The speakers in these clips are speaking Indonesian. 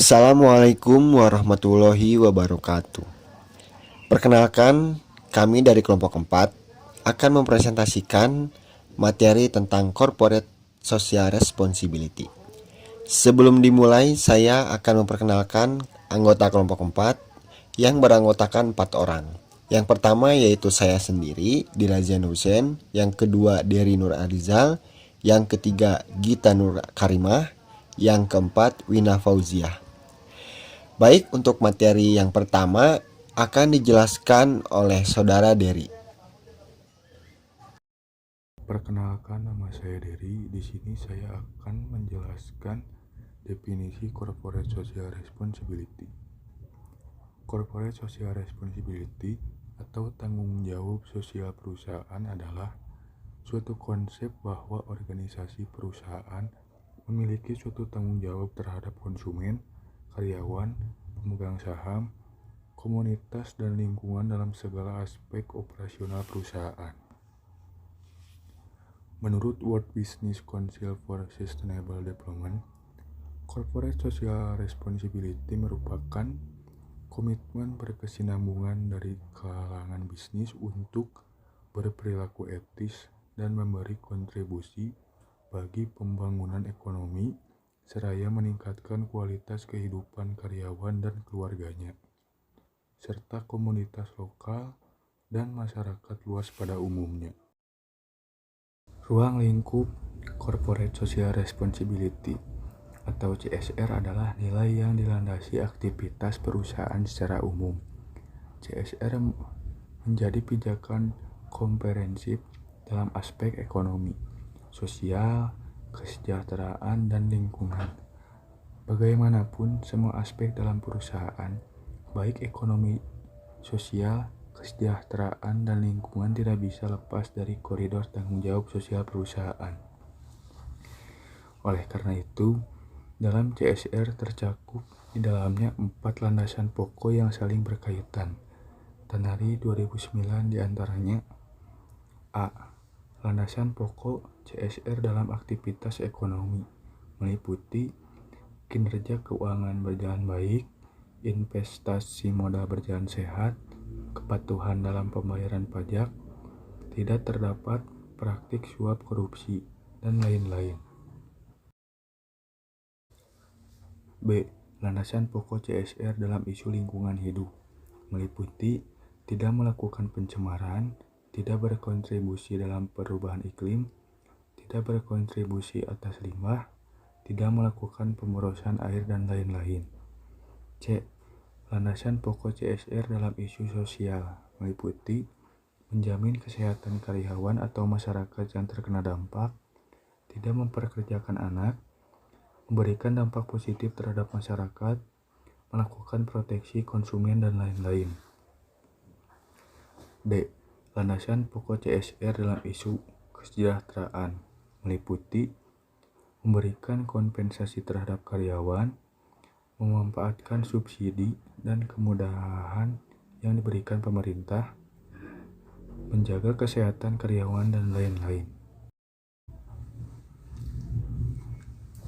Assalamualaikum warahmatullahi wabarakatuh. Perkenalkan, kami dari kelompok 4 akan mempresentasikan materi tentang Corporate Social Responsibility. Sebelum dimulai, saya akan memperkenalkan anggota kelompok 4 yang beranggotakan 4 orang. Yang pertama yaitu saya sendiri, Dirazian Hussein. Yang kedua, Dery Nur Arizal. Yang ketiga, Gita Nur Karimah. Yang keempat, Wina Fauziah. Baik, untuk materi yang pertama akan dijelaskan oleh Saudara Dery. Perkenalkan, nama saya Dery. Di sini saya akan menjelaskan definisi Corporate Social Responsibility. Corporate Social Responsibility atau tanggung jawab sosial perusahaan adalah suatu konsep bahwa organisasi perusahaan memiliki suatu tanggung jawab terhadap konsumen, karyawan, pemegang saham, komunitas, dan lingkungan dalam segala aspek operasional perusahaan. Menurut World Business Council for Sustainable Development, Corporate Social Responsibility merupakan komitmen berkesinambungan dari kalangan bisnis untuk berperilaku etis dan memberi kontribusi bagi pembangunan ekonomi seraya meningkatkan kualitas kehidupan karyawan dan keluarganya, serta komunitas lokal dan masyarakat luas pada umumnya. Ruang lingkup Corporate Social Responsibility atau CSR adalah nilai yang dilandasi aktivitas perusahaan secara umum. CSR menjadi pijakan komprehensif dalam aspek ekonomi, sosial, kesejahteraan, dan lingkungan. Bagaimanapun, semua aspek dalam perusahaan, baik ekonomi, sosial, kesejahteraan, dan lingkungan tidak bisa lepas dari koridor tanggung jawab sosial perusahaan. Oleh karena itu, dalam CSR tercakup di dalamnya 4 landasan pokok yang saling berkaitan. Tanari 2009 diantaranya: A. Landasan pokok CSR dalam aktivitas ekonomi meliputi kinerja keuangan berjalan baik, investasi modal berjalan sehat, kepatuhan dalam pembayaran pajak, tidak terdapat praktik suap korupsi, dan lain-lain. B. Landasan pokok CSR dalam isu lingkungan hidup meliputi tidak melakukan pencemaran, tidak berkontribusi dalam perubahan iklim, tidak berkontribusi atas limbah, tidak melakukan pemborosan air, dan lain-lain. C. Landasan pokok CSR dalam isu sosial meliputi menjamin kesehatan karyawan atau masyarakat yang terkena dampak, tidak memperkerjakan anak, memberikan dampak positif terhadap masyarakat, melakukan proteksi konsumen, dan lain-lain. D. Landasan pokok CSR dalam isu kesejahteraan meliputi memberikan kompensasi terhadap karyawan, memanfaatkan subsidi dan kemudahan yang diberikan pemerintah, menjaga kesehatan karyawan, dan lain-lain.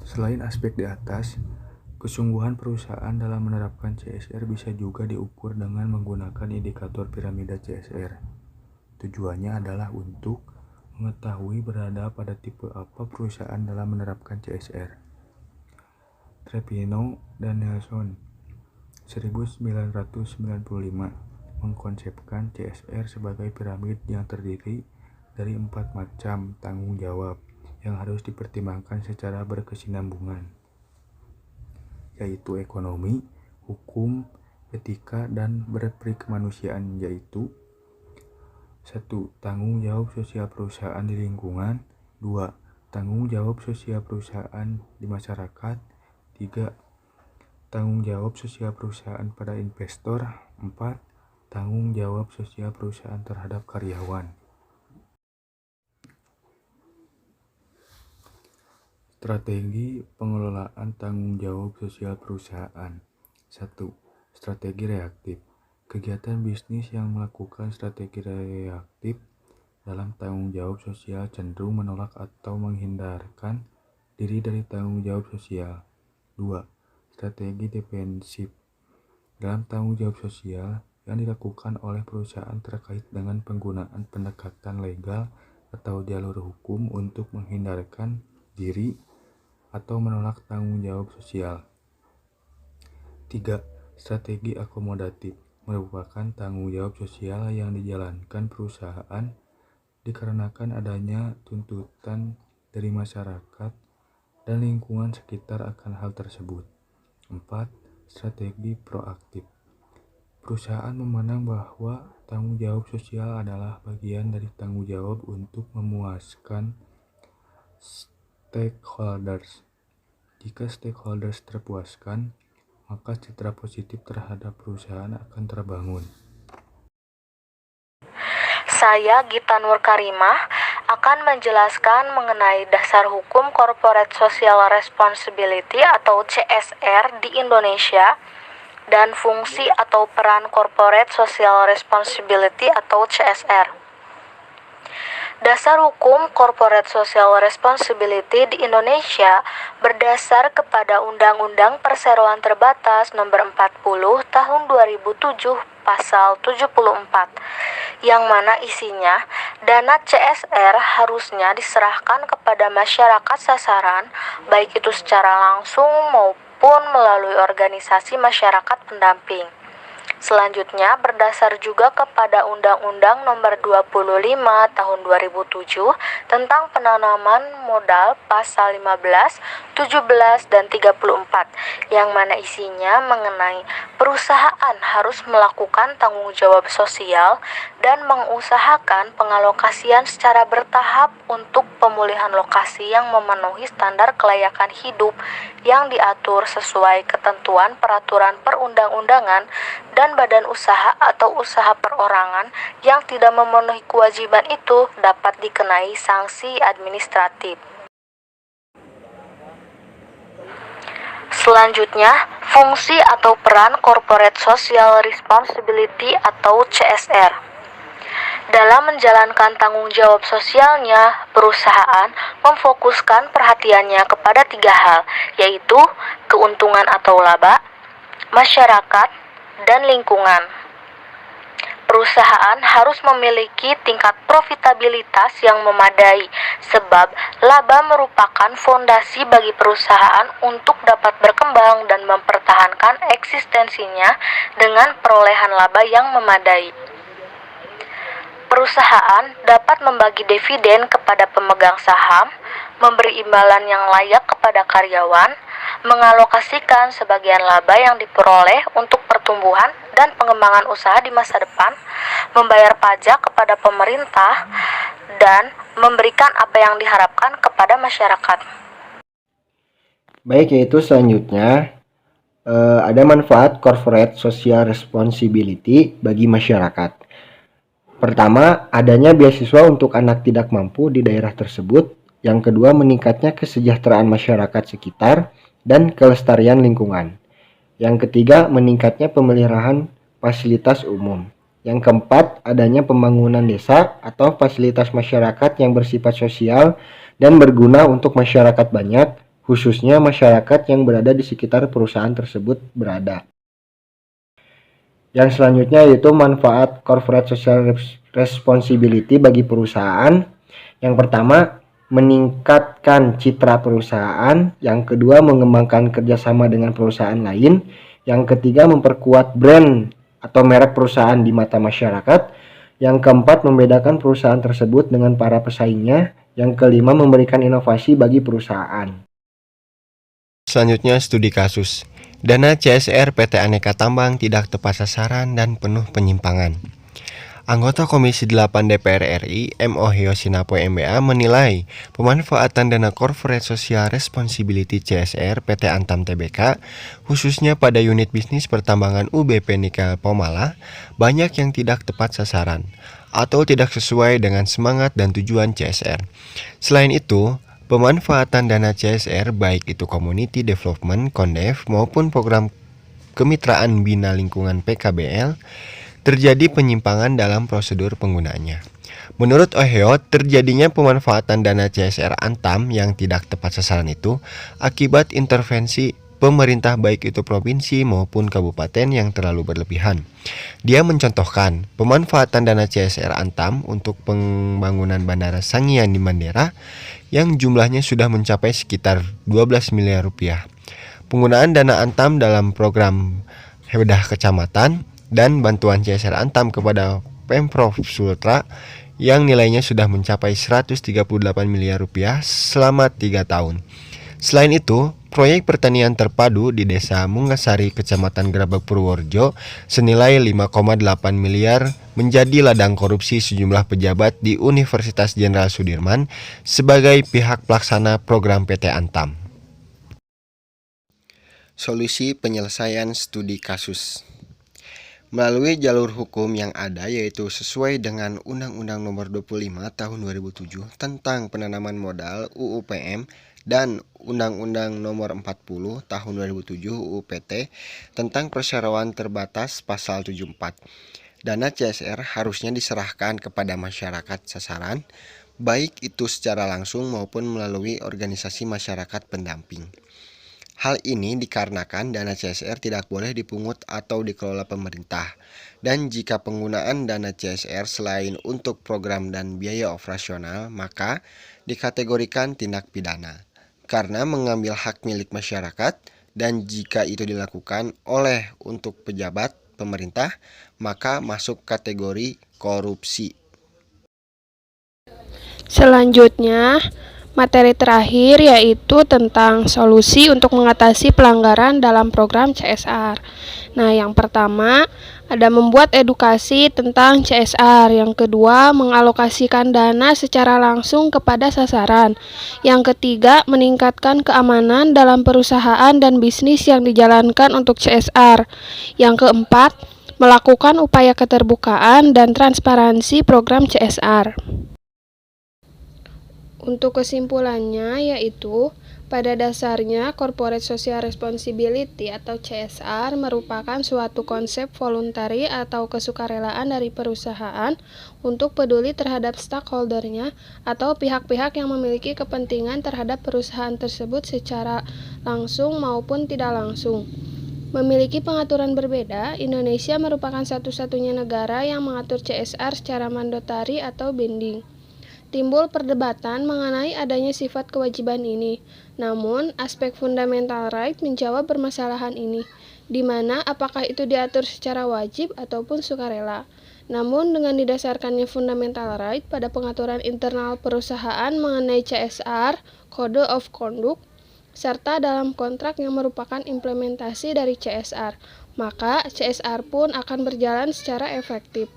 Selain aspek di atas, kesungguhan perusahaan dalam menerapkan CSR bisa juga diukur dengan menggunakan indikator piramida CSR. Tujuannya adalah untuk mengetahui berada pada tipe apa perusahaan dalam menerapkan CSR. Trevino dan Nelson 1995 mengkonsepkan CSR sebagai piramid yang terdiri dari 4 macam tanggung jawab yang harus dipertimbangkan secara berkesinambungan, yaitu ekonomi, hukum, etika, dan berperikemanusiaan, yaitu 1. Tanggung jawab sosial perusahaan di lingkungan. 2. Tanggung jawab sosial perusahaan di masyarakat. 3. Tanggung jawab sosial perusahaan pada investor. 4. Tanggung jawab sosial perusahaan terhadap karyawan. Strategi pengelolaan tanggung jawab sosial perusahaan. 1. Strategi reaktif. Kegiatan bisnis yang melakukan strategi reaktif dalam tanggung jawab sosial cenderung menolak atau menghindarkan diri dari tanggung jawab sosial. 2. strategi defensif dalam tanggung jawab sosial yang dilakukan oleh perusahaan terkait dengan penggunaan pendekatan legal atau jalur hukum untuk menghindarkan diri atau menolak tanggung jawab sosial. 3. Strategi akomodatif merupakan tanggung jawab sosial yang dijalankan perusahaan dikarenakan adanya tuntutan dari masyarakat dan lingkungan sekitar akan hal tersebut. 4. Strategi proaktif. Perusahaan memandang bahwa tanggung jawab sosial adalah bagian dari tanggung jawab untuk memuaskan stakeholders. Jika stakeholders terpuaskan, maka citra positif terhadap perusahaan akan terbangun. Saya Gita Nur Karimah akan menjelaskan mengenai dasar hukum Corporate Social Responsibility atau CSR di Indonesia dan fungsi atau peran Corporate Social Responsibility atau CSR. Dasar hukum Corporate Social Responsibility di Indonesia berdasar kepada Undang-Undang Perseroan Terbatas Nomor 40 Tahun 2007 Pasal 74, yang mana isinya dana CSR harusnya diserahkan kepada masyarakat sasaran, baik itu secara langsung maupun melalui organisasi masyarakat pendamping. Selanjutnya berdasar juga kepada Undang-Undang Nomor 25 Tahun 2007 tentang penanaman modal pasal 15, 17, dan 34, yang mana isinya mengenai perusahaan harus melakukan tanggung jawab sosial dan mengusahakan pengalokasian secara bertahap untuk pemulihan lokasi yang memenuhi standar kelayakan hidup yang diatur sesuai ketentuan peraturan perundang-undangan dan badan usaha atau usaha perorangan yang tidak memenuhi kewajiban itu dapat dikenai sanksi administratif. Selanjutnya, fungsi atau peran Corporate Social Responsibility atau CSR. Dalam menjalankan tanggung jawab sosialnya, perusahaan memfokuskan perhatiannya kepada 3 hal, yaitu keuntungan atau laba, masyarakat, dan lingkungan. Perusahaan harus memiliki tingkat profitabilitas yang memadai, sebab laba merupakan fondasi bagi perusahaan untuk dapat berkembang dan mempertahankan eksistensinya dengan perolehan laba yang memadai. Perusahaan dapat membagi dividen kepada pemegang saham, memberi imbalan yang layak kepada karyawan, mengalokasikan sebagian laba yang diperoleh untuk pertumbuhan dan pengembangan usaha di masa depan, membayar pajak kepada pemerintah, dan memberikan apa yang diharapkan kepada masyarakat. Baik, yaitu selanjutnya ada manfaat Corporate Social Responsibility bagi masyarakat. Pertama, adanya beasiswa untuk anak tidak mampu di daerah tersebut. Yang kedua, meningkatnya kesejahteraan masyarakat sekitar dan kelestarian lingkungan. Yang ketiga, meningkatnya pemeliharaan fasilitas umum. Yang keempat, adanya pembangunan desa atau fasilitas masyarakat yang bersifat sosial dan berguna untuk masyarakat banyak, khususnya masyarakat yang berada di sekitar perusahaan tersebut berada. Yang selanjutnya yaitu manfaat Corporate Social Responsibility bagi perusahaan. Yang pertama, meningkatkan citra perusahaan. Yang kedua, mengembangkan kerjasama dengan perusahaan lain. Yang ketiga, memperkuat brand atau merek perusahaan di mata masyarakat. Yang keempat, membedakan perusahaan tersebut dengan para pesaingnya. Yang kelima, memberikan inovasi bagi perusahaan. Selanjutnya, studi kasus. Dana CSR PT Aneka Tambang tidak tepat sasaran dan penuh penyimpangan. Anggota Komisi 8 DPR RI, M. Ohio Sinapo MBA menilai pemanfaatan dana Corporate Social Responsibility CSR PT Antam Tbk, khususnya pada unit bisnis pertambangan UBP Nikel Pomala, banyak yang tidak tepat sasaran atau tidak sesuai dengan semangat dan tujuan CSR. Selain itu, pemanfaatan dana CSR baik itu Community Development (KONDEV) maupun program kemitraan bina lingkungan PKBL terjadi penyimpangan dalam prosedur penggunaannya. Menurut Ohio, terjadinya pemanfaatan dana CSR Antam yang tidak tepat sasaran itu akibat intervensi pemerintah baik itu provinsi maupun kabupaten yang terlalu berlebihan. Dia mencontohkan pemanfaatan dana CSR Antam untuk pembangunan Bandara Sangiang di Mandera yang jumlahnya sudah mencapai sekitar 12 miliar rupiah. Penggunaan dana Antam dalam program Bedah Kecamatan dan bantuan CSR Antam kepada Pemprov Sultra yang nilainya sudah mencapai 138 miliar rupiah selama 3 tahun. Selain itu, proyek pertanian terpadu di Desa Mungasari, Kecamatan Grabak Purworejo senilai 5,8 miliar menjadi ladang korupsi sejumlah pejabat di Universitas Jenderal Sudirman sebagai pihak pelaksana program PT Antam. Solusi penyelesaian studi kasus. Melalui jalur hukum yang ada, yaitu sesuai dengan Undang-Undang Nomor 25 Tahun 2007 tentang penanaman modal UU PM dan Undang-Undang Nomor 40 Tahun 2007 UU PT tentang perseroan terbatas Pasal 74. Dana CSR harusnya diserahkan kepada masyarakat sasaran, baik itu secara langsung maupun melalui organisasi masyarakat pendamping. Hal ini dikarenakan dana CSR tidak boleh dipungut atau dikelola pemerintah, dan jika penggunaan dana CSR selain untuk program dan biaya operasional, maka dikategorikan tindak pidana, karena mengambil hak milik masyarakat, dan jika itu dilakukan oleh untuk pejabat pemerintah, maka masuk kategori korupsi. Selanjutnya, materi terakhir yaitu tentang solusi untuk mengatasi pelanggaran dalam program CSR. Nah, yang pertama ada membuat edukasi tentang CSR. Yang kedua, mengalokasikan dana secara langsung kepada sasaran. Yang ketiga, meningkatkan keamanan dalam perusahaan dan bisnis yang dijalankan untuk CSR. Yang keempat, melakukan upaya keterbukaan dan transparansi program CSR. Untuk kesimpulannya yaitu, pada dasarnya Corporate Social Responsibility atau CSR merupakan suatu konsep voluntari atau kesukarelaan dari perusahaan untuk peduli terhadap stakeholdernya atau pihak-pihak yang memiliki kepentingan terhadap perusahaan tersebut secara langsung maupun tidak langsung. Memiliki pengaturan berbeda, Indonesia merupakan satu-satunya negara yang mengatur CSR secara mandatari atau binding. Timbul perdebatan mengenai adanya sifat kewajiban ini. Namun, aspek fundamental right menjawab permasalahan ini, di mana apakah itu diatur secara wajib ataupun sukarela. Namun, dengan didasarkannya fundamental right pada pengaturan internal perusahaan mengenai CSR, Code of Conduct, serta dalam kontrak yang merupakan implementasi dari CSR, maka CSR pun akan berjalan secara efektif.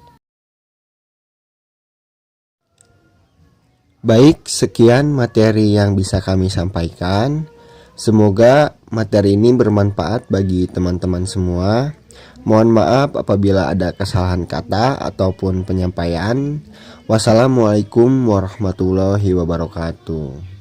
Baik, sekian materi yang bisa kami sampaikan. Semoga materi ini bermanfaat bagi teman-teman semua. Mohon maaf apabila ada kesalahan kata ataupun penyampaian. Wassalamualaikum warahmatullahi wabarakatuh.